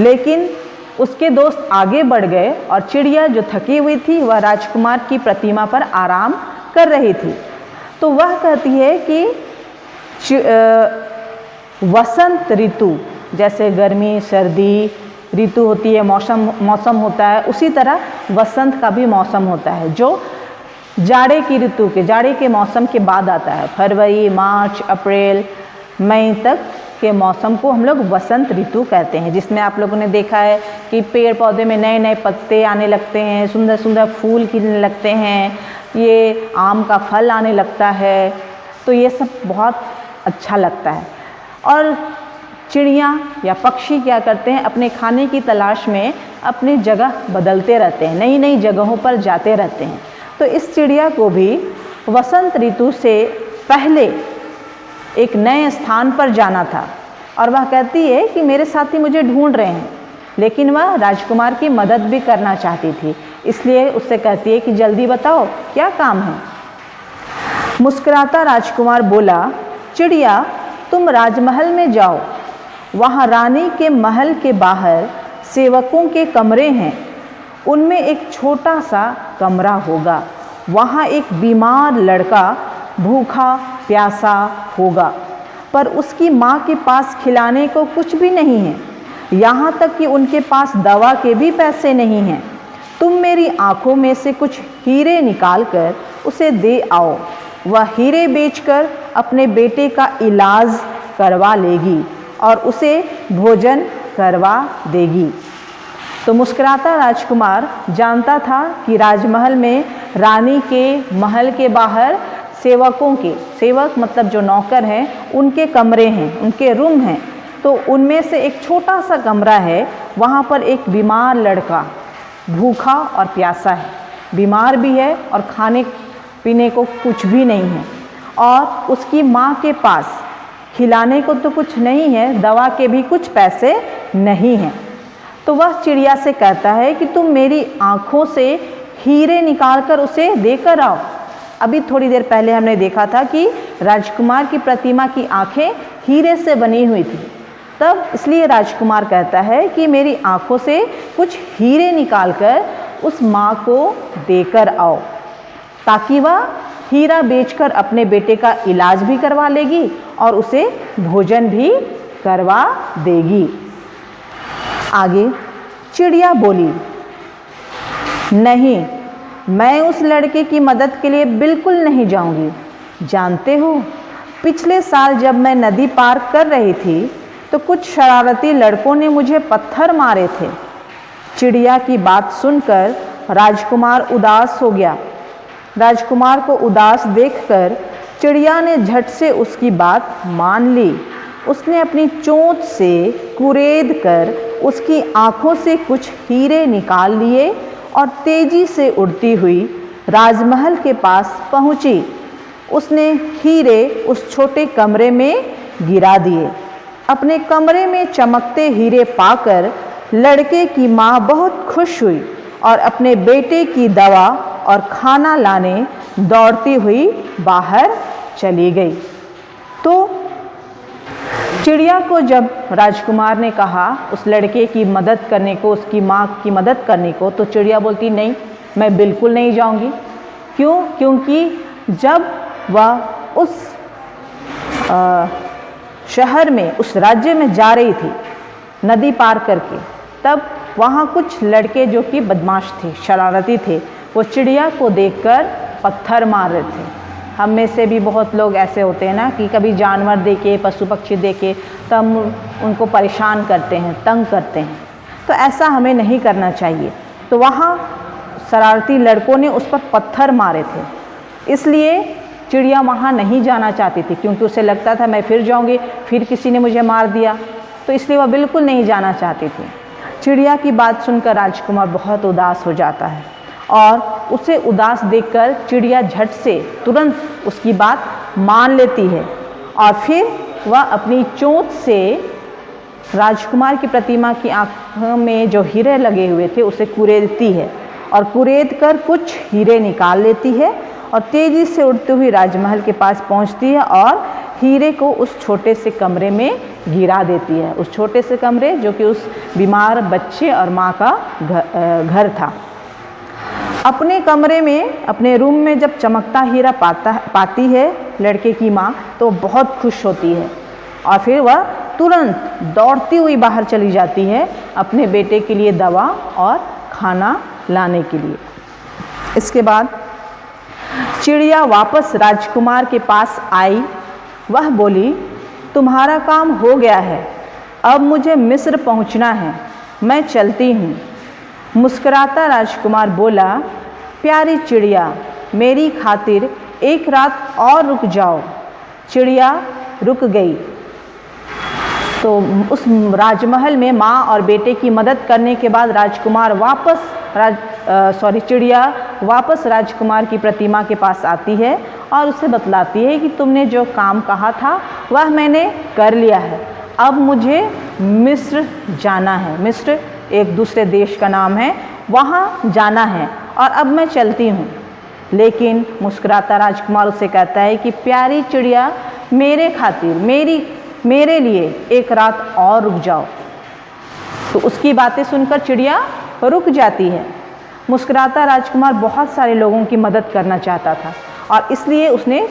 लेकिन उसके दोस्त आगे बढ़ गए और चिड़िया जो थकी हुई थी वह राजकुमार की प्रतिमा पर आराम कर रही थी। तो वह कहती है कि वसंत ऋतु, जैसे गर्मी सर्दी ऋतु होती है, मौसम होता है, उसी तरह वसंत का भी मौसम होता है जो जाड़े की ऋतु के, जाड़े के मौसम के बाद आता है। फरवरी, मार्च, अप्रैल, मई तक के मौसम को हम लोग वसंत ऋतु कहते हैं, जिसमें आप लोगों ने देखा है कि पेड़ पौधे में नए नए पत्ते आने लगते हैं, सुंदर सुंदर फूल खिलने लगते हैं, ये आम का फल आने लगता है। तो ये सब बहुत अच्छा लगता है। और चिड़िया या पक्षी क्या करते हैं, अपने खाने की तलाश में अपनी जगह बदलते रहते हैं, नई नई जगहों पर जाते रहते हैं। तो इस चिड़िया को भी वसंत ऋतु से पहले एक नए स्थान पर जाना था और वह कहती है कि मेरे साथी मुझे ढूंढ रहे हैं, लेकिन वह राजकुमार की मदद भी करना चाहती थी, इसलिए उससे कहती है कि जल्दी बताओ क्या काम है। मुस्कुराता राजकुमार बोला, चिड़िया तुम राजमहल में जाओ, वहाँ रानी के महल के बाहर सेवकों के कमरे हैं, उनमें एक छोटा सा कमरा होगा, वहाँ एक बीमार लड़का भूखा प्यासा होगा, पर उसकी माँ के पास खिलाने को कुछ भी नहीं है, यहाँ तक कि उनके पास दवा के भी पैसे नहीं हैं। तुम मेरी आँखों में से कुछ हीरे निकाल कर उसे दे आओ, वह हीरे बेचकर अपने बेटे का इलाज करवा लेगी और उसे भोजन करवा देगी। तो मुस्कुराता राजकुमार जानता था कि राजमहल में रानी के महल के बाहर सेवकों के, सेवक मतलब जो नौकर हैं, उनके कमरे हैं, उनके रूम हैं। तो उनमें से एक छोटा सा कमरा है, वहाँ पर एक बीमार लड़का भूखा और प्यासा है, बीमार भी है और खाने पीने को कुछ भी नहीं है, और उसकी माँ के पास खिलाने को तो कुछ नहीं है, दवा के भी कुछ पैसे नहीं हैं। तो वह चिड़िया से कहता है कि तुम मेरी आँखों से हीरे निकाल कर उसे देकर आओ। अभी थोड़ी देर पहले हमने देखा था कि राजकुमार की प्रतिमा की आँखें हीरे से बनी हुई थी, तब इसलिए राजकुमार कहता है कि मेरी आँखों से कुछ हीरे निकाल कर उस माँ को देकर आओ, ताकि वह हीरा बेचकर अपने बेटे का इलाज भी करवा लेगी और उसे भोजन भी करवा देगी। आगे चिड़िया बोली, नहीं, मैं उस लड़के की मदद के लिए बिल्कुल नहीं जाऊंगी। जानते हो, पिछले साल जब मैं नदी पार कर रही थी तो कुछ शरारती लड़कों ने मुझे पत्थर मारे थे। चिड़िया की बात सुनकर राजकुमार उदास हो गया। राजकुमार को उदास देखकर चिड़िया ने झट से उसकी बात मान ली। उसने अपनी चोंच से कुरेद कर उसकी आँखों से कुछ हीरे निकाल लिए और तेजी से उड़ती हुई राजमहल के पास पहुँची। उसने हीरे उस छोटे कमरे में गिरा दिए। अपने कमरे में चमकते हीरे पाकर लड़के की माँ बहुत खुश हुई और अपने बेटे की दवा और खाना लाने दौड़ती हुई बाहर चली गई। तो चिड़िया को जब राजकुमार ने कहा उस लड़के की मदद करने को, उसकी माँ की मदद करने को, तो चिड़िया बोलती, नहीं, मैं बिल्कुल नहीं जाऊंगी। क्यों? क्योंकि जब वह उस शहर में, उस राज्य में जा रही थी नदी पार करके, तब वहाँ कुछ लड़के जो कि बदमाश थे, शरारती थे, वो चिड़िया को देखकर पत्थर मार रहे थे। हम में से भी बहुत लोग ऐसे होते हैं ना कि कभी जानवर देखे, पशु पक्षी देखे तो हम उनको परेशान करते हैं, तंग करते हैं। तो ऐसा हमें नहीं करना चाहिए। तो वहाँ शरारती लड़कों ने उस पर पत्थर मारे थे, इसलिए चिड़िया वहाँ नहीं जाना चाहती थी, क्योंकि उसे लगता था मैं फिर जाऊँगी, फिर किसी ने मुझे मार दिया, तो इसलिए वह बिल्कुल नहीं जाना चाहती थी। चिड़िया की बात सुनकर राजकुमार बहुत उदास हो जाता है और उसे उदास देखकर चिड़िया झट से तुरंत उसकी बात मान लेती है और फिर वह अपनी चोंच से राजकुमार की प्रतिमा की आँखों में जो हीरे लगे हुए थे उसे कुरेदती है और कुरेद कर कुछ हीरे निकाल लेती है और तेज़ी से उड़ती हुई राजमहल के पास पहुँचती है और हीरे को उस छोटे से कमरे में गिरा देती है, उस छोटे से कमरे जो कि उस बीमार बच्चे और माँ का घर था। अपने कमरे में, अपने रूम में जब चमकता हीरा पाती है लड़के की माँ, तो बहुत खुश होती है और फिर वह तुरंत दौड़ती हुई बाहर चली जाती है अपने बेटे के लिए दवा और खाना लाने के लिए। इसके बाद चिड़िया वापस राजकुमार के पास आई। वह बोली, तुम्हारा काम हो गया है, अब मुझे मिस्र पहुंचना है, मैं चलती हूँ। मुस्कुराता राजकुमार बोला, प्यारी चिड़िया, मेरी खातिर एक रात और रुक जाओ। चिड़िया रुक गई। तो उस राजमहल में माँ और बेटे की मदद करने के बाद राजकुमार चिड़िया वापस राजकुमार की प्रतिमा के पास आती है और उसे बतलाती है कि तुमने जो काम कहा था वह मैंने कर लिया है, अब मुझे मिस्र जाना है। मिस्र एक दूसरे देश का नाम है, वहाँ जाना है और अब मैं चलती हूँ। लेकिन मुस्कुराता राजकुमार उसे कहता है कि प्यारी चिड़िया, मेरे खातिर, मेरे लिए एक रात और रुक जाओ। तो उसकी बातें सुनकर चिड़िया रुक जाती है। मुस्कुराता राजकुमार बहुत सारे लोगों की मदद करना चाहता था और इसलिए उसने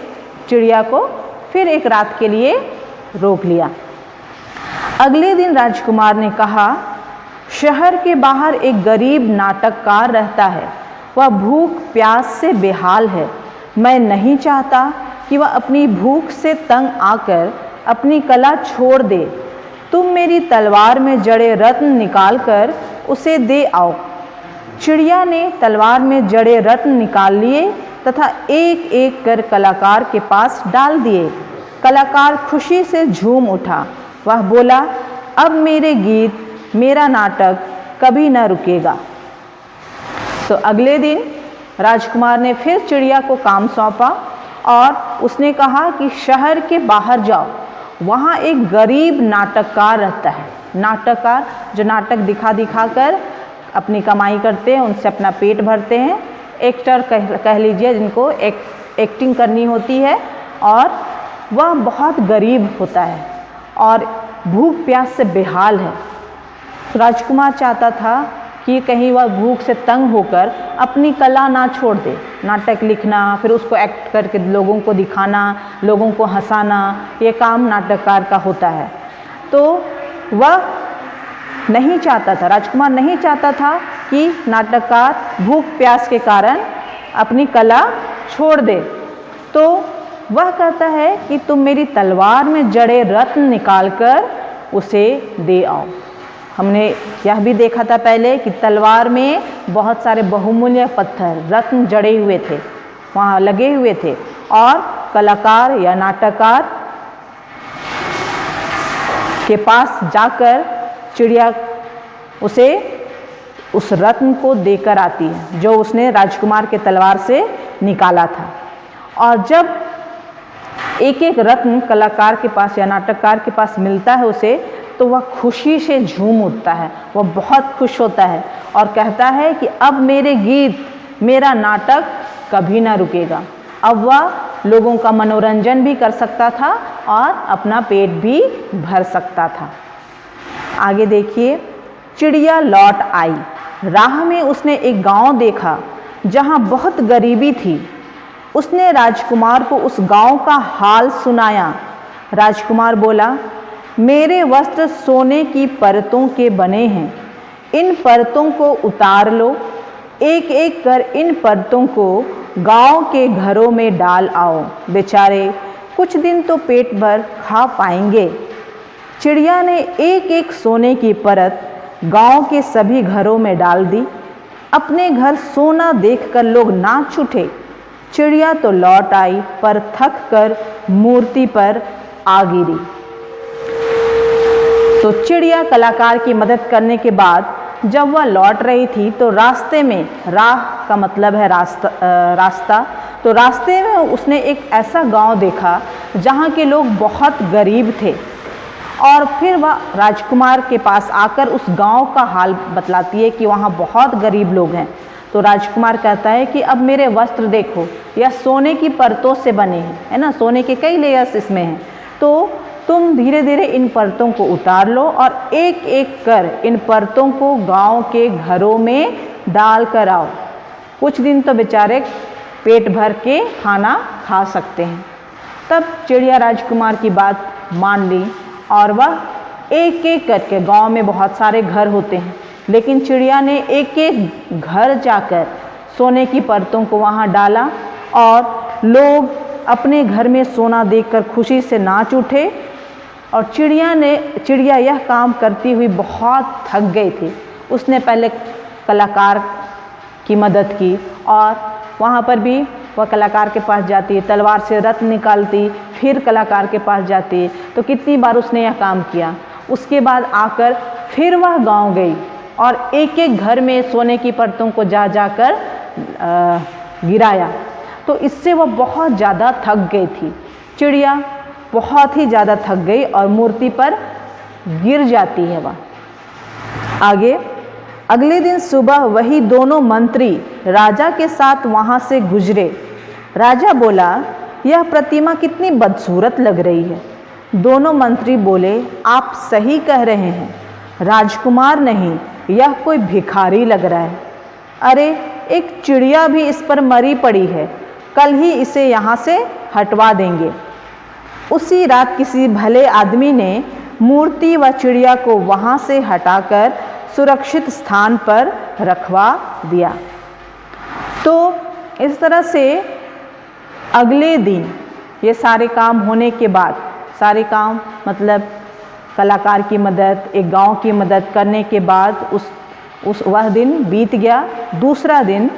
चिड़िया को फिर एक रात के लिए रोक लिया। अगले दिन राजकुमार ने कहा, शहर के बाहर एक गरीब नाटककार रहता है, वह भूख प्यास से बेहाल है। मैं नहीं चाहता कि वह अपनी भूख से तंग आकर अपनी कला छोड़ दे। तुम मेरी तलवार में जड़े रत्न निकाल कर उसे दे आओ। चिड़िया ने तलवार में जड़े रत्न निकाल लिए तथा एक एक कर कलाकार के पास डाल दिए। कलाकार खुशी से झूम उठा। वह बोला, अब मेरे गीत, मेरा नाटक कभी न रुकेगा। तो अगले दिन राजकुमार ने फिर चिड़िया को काम सौंपा और उसने कहा कि शहर के बाहर जाओ, वहाँ एक गरीब नाटककार रहता है। नाटककार जो नाटक दिखा कर अपनी कमाई करते हैं, उनसे अपना पेट भरते हैं। एक्टर कह लीजिए, जिनको एक्टिंग करनी होती है, और वह बहुत गरीब होता है और भूख प्यास से बेहाल है। राजकुमार चाहता था कि कहीं वह भूख से तंग होकर अपनी कला ना छोड़ दे। नाटक लिखना, फिर उसको एक्ट करके लोगों को दिखाना, लोगों को हंसाना, ये काम नाटककार का होता है। तो वह नहीं चाहता था, राजकुमार नहीं चाहता था कि नाटककार भूख प्यास के कारण अपनी कला छोड़ दे। तो वह कहता है कि तुम मेरी तलवार में जड़े रत्न निकाल कर उसे दे आओ। हमने यह भी देखा था पहले कि तलवार में बहुत सारे बहुमूल्य पत्थर, रत्न जड़े हुए थे, वहाँ लगे हुए थे, और कलाकार या नाटककार के पास जाकर चिड़िया उसे उस रत्न को देकर आती है जो उसने राजकुमार के तलवार से निकाला था। और जब एक एक रत्न कलाकार के पास या नाटककार के पास मिलता है उसे, तो वह खुशी से झूम उठता है, वह बहुत खुश होता है और कहता है कि अब मेरे गीत, मेरा नाटक कभी ना रुकेगा। अब वह लोगों का मनोरंजन भी कर सकता था और अपना पेट भी भर सकता था। आगे देखिए, चिड़िया लौट आई। राह में उसने एक गांव देखा जहां बहुत गरीबी थी। उसने राजकुमार को उस गांव का हाल सुनाया। राजकुमार बोला, मेरे वस्त्र सोने की परतों के बने हैं, इन परतों को उतार लो। एक एक कर इन परतों को गांव के घरों में डाल आओ, बेचारे कुछ दिन तो पेट भर खा पाएंगे। चिड़िया ने एक एक सोने की परत गांव के सभी घरों में डाल दी। अपने घर सोना देखकर लोग नाच उठे। चिड़िया तो लौट आई, पर थक कर मूर्ति पर आ गिरी। तो चिड़िया कलाकार की मदद करने के बाद जब वह लौट रही थी तो रास्ते में, राह का मतलब है रास्ता, तो रास्ते में उसने एक ऐसा गांव देखा जहां के लोग बहुत गरीब थे। और फिर वह राजकुमार के पास आकर उस गांव का हाल बतलाती है कि वहाँ बहुत गरीब लोग हैं। तो राजकुमार कहता है कि अब मेरे वस्त्र देखो, यह सोने की परतों से बने हैं, है ना, सोने के कई लेयर्स इसमें हैं। तो तुम धीरे धीरे इन परतों को उतार लो और एक एक कर इन परतों को गांव के घरों में डाल कर आओ। कुछ दिन तो बेचारे पेट भर के खाना खा सकते हैं। तब चिड़िया राजकुमार की बात मान ली और वह एक एक करके, गांव में बहुत सारे घर होते हैं, लेकिन चिड़िया ने एक एक घर जाकर सोने की परतों को वहाँ डाला और लोग अपने घर में सोना देखकर खुशी से नाच उठे। और चिड़िया यह काम करती हुई बहुत थक गई थी। उसने पहले कलाकार की मदद की और वहाँ पर भी वह कलाकार के पास जाती, तलवार से रत्न निकालती, फिर कलाकार के पास जाती। तो कितनी बार उसने यह काम किया। उसके बाद आकर फिर वह गांव गई और एक एक घर में सोने की परतों को जा जाकर गिराया। तो इससे वह बहुत ज़्यादा थक गई थी। चिड़िया बहुत ही ज़्यादा थक गई और मूर्ति पर गिर जाती है वह। आगे अगले दिन सुबह वही दोनों मंत्री राजा के साथ वहाँ से गुजरे। राजा बोला, यह प्रतिमा कितनी बदसूरत लग रही है। दोनों मंत्री बोले, आप सही कह रहे हैं, राजकुमार नहीं, यह कोई भिखारी लग रहा है। अरे एक चिड़िया भी इस पर मरी पड़ी है, कल ही इसे यहाँ से हटवा देंगे। उसी रात किसी भले आदमी ने मूर्ति व चिड़िया को वहाँ से हटाकर सुरक्षित स्थान पर रखवा दिया। तो इस तरह से अगले दिन ये सारे काम होने के बाद, सारे काम मतलब कलाकार की मदद, एक गांव की मदद करने के बाद वह दिन बीत गया। दूसरा दिन